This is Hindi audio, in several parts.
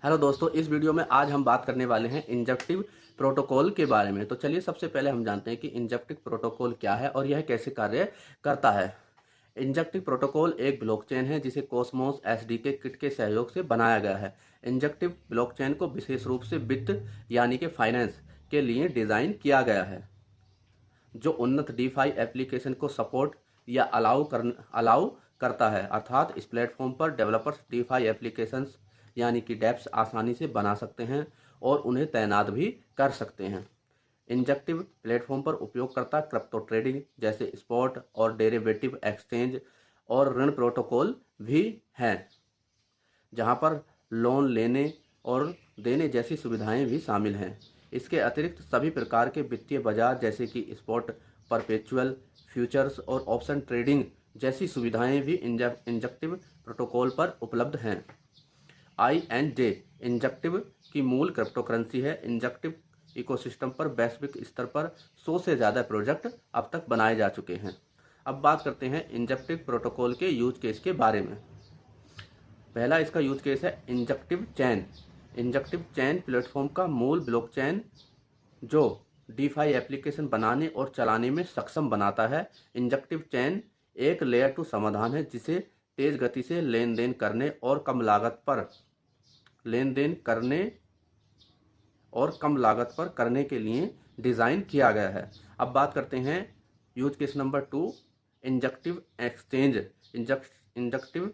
हेलो दोस्तों, इस वीडियो में आज हम बात करने वाले हैं इंजेक्टिव प्रोटोकॉल के बारे में। तो चलिए सबसे पहले हम जानते हैं कि इंजेक्टिव प्रोटोकॉल क्या है और यह कैसे कार्य करता है। इंजेक्टिव प्रोटोकॉल एक ब्लॉकचेन है जिसे कॉस्मोस एसडीके किट के सहयोग से बनाया गया है। इंजेक्टिव ब्लॉकचेन को विशेष रूप से वित्त यानी कि फाइनेंस के लिए डिज़ाइन किया गया है, जो उन्नत डीफाई एप्लीकेशन को सपोर्ट या अलाउ करता है। अर्थात इस प्लेटफॉर्म पर डेवलपर्स डीफाई एप्लीकेशंस यानी कि डेप्स आसानी से बना सकते हैं और उन्हें तैनात भी कर सकते हैं। इंजेक्टिव प्लेटफॉर्म पर उपयोगकर्ता क्रिप्टो ट्रेडिंग जैसे स्पॉट और डेरिवेटिव एक्सचेंज और ऋण प्रोटोकॉल भी हैं, जहां पर लोन लेने और देने जैसी सुविधाएं भी शामिल हैं। इसके अतिरिक्त सभी प्रकार के वित्तीय बाजार जैसे कि स्पॉट, परपेचुअल, फ्यूचर्स और ऑप्शन ट्रेडिंग जैसी सुविधाएं भी इंजेक्टिव प्रोटोकॉल पर उपलब्ध हैं। INJ इंजेक्टिव की मूल क्रिप्टो करेंसी है। इंजेक्टिव इकोसिस्टम पर वैश्विक स्तर पर 100 से ज़्यादा प्रोजेक्ट अब तक बनाए जा चुके हैं। अब बात करते हैं इंजेक्टिव प्रोटोकॉल के यूज केस के बारे में। पहला इसका यूज केस है इंजेक्टिव चैन। इंजेक्टिव चैन प्लेटफॉर्म का मूल ब्लॉकचेन जो डीफाई एप्लीकेशन बनाने और चलाने में सक्षम बनाता है। इंजेक्टिव चैन एक लेयर 2 समाधान है जिसे तेज गति से लेन देन करने और कम लागत पर करने के लिए डिज़ाइन किया गया है। अब बात करते हैं use case number 2, injective exchange. Injective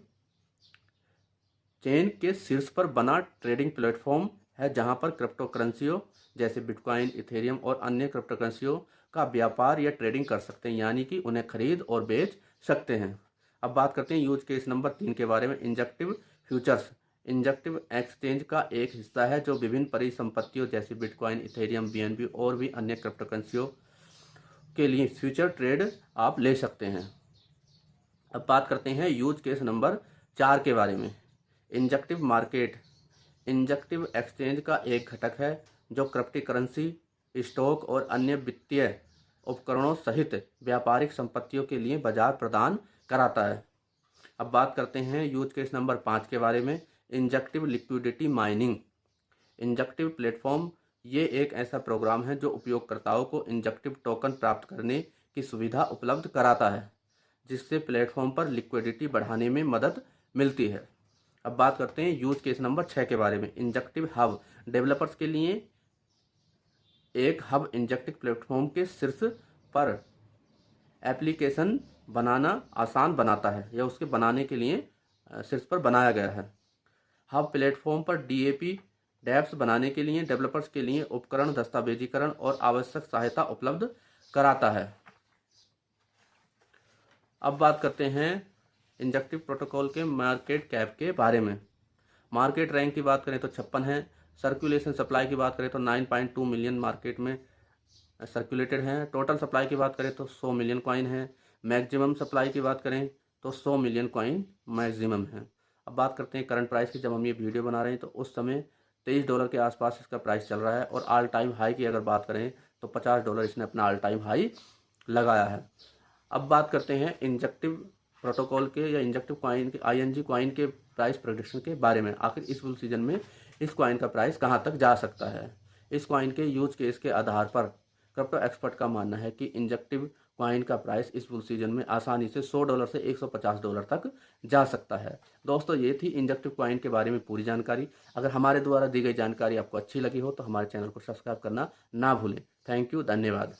chain के शीर्ष पर बना ट्रेडिंग प्लेटफॉर्म है जहां पर क्रिप्टो करेंसियों जैसे बिटकॉइन, इथेरियम और अन्य क्रिप्टो करेंसियों का व्यापार या ट्रेडिंग कर सकते हैं, यानी कि उन्हें खरीद और बेच सकते हैं। अब बात करते हैं यूज केस नंबर 3 के बारे में, इंजेक्टिव फ्यूचर्स। इंजेक्टिव एक्सचेंज का एक हिस्सा है जो विभिन्न परिसंपत्तियों जैसे बिटकॉइन, इथेरियम, BNB और भी अन्य क्रिप्टो करेंसियों के लिए फ्यूचर ट्रेड आप ले सकते हैं। अब बात करते हैं यूज केस नंबर 4 के बारे में, इंजेक्टिव मार्केट। इंजेक्टिव एक्सचेंज का एक घटक है जो क्रिप्टो करेंसी, स्टॉक और अन्य वित्तीय उपकरणों सहित व्यापारिक संपत्तियों के लिए बाजार प्रदान कराता है। अब बात करते हैं यूज केस नंबर 5 के बारे में, injective liquidity mining. Injective platform ये एक ऐसा प्रोग्राम है जो उपयोगकर्ताओं को इंजेक्टिव टोकन प्राप्त करने की सुविधा उपलब्ध कराता है, जिससे प्लेटफॉर्म पर लिक्विडिटी बढ़ाने में मदद मिलती है। अब बात करते हैं यूज केस नंबर 6 के बारे में, इंजेक्टिव हब। डेवलपर्स के लिए एक हब इंजेक्टिव प्लेटफॉर्म के शीर्ष पर एप्लीकेशन बनाना आसान बनाता है या उसके बनाने के लिए शीर्ष पर बनाया गया है। हब प्लेटफॉर्म पर DAP डैप्स बनाने के लिए डेवलपर्स के लिए उपकरण, दस्तावेजीकरण और आवश्यक सहायता उपलब्ध कराता है। अब बात करते हैं इंजेक्टिव प्रोटोकॉल के मार्केट कैप के बारे में। मार्केट रैंक की बात करें तो 56 है। सर्कुलेशन सप्लाई की बात करें तो 9.2 मिलियन मार्केट में सर्कुलेटेड हैं। टोटल सप्लाई की बात करें तो 100 मिलियन कॉइन है। मैक्सिमम सप्लाई की बात करें तो 100 मिलियन कॉइन मैक्सिमम है। अब बात करते हैं करंट प्राइस की। जब हम ये वीडियो बना रहे हैं तो उस समय $23 के आसपास इसका प्राइस चल रहा है और ऑल टाइम हाई की अगर बात करें तो $50 इसने अपना ऑल टाइम हाई लगाया है। अब बात करते हैं इंजेक्टिव प्रोटोकॉल के या इंजेक्टिव कॉइन के ING कॉइन के प्राइस प्रेडिक्शन के बारे में। आखिर इस बुल सीजन में इस कॉइन का प्राइस कहां तक जा सकता है। इस कॉइन के यूज केस के आधार पर क्रिप्टो एक्सपर्ट का मानना है कि इंजेक्टिव कॉइन का प्राइस इस बुल सीजन में आसानी से $100 से $150 तक जा सकता है। दोस्तों, ये थी इंजेक्टिव कॉइन के बारे में पूरी जानकारी। अगर हमारे द्वारा दी गई जानकारी आपको अच्छी लगी हो तो हमारे चैनल को सब्सक्राइब करना ना भूलें। थैंक यू, धन्यवाद।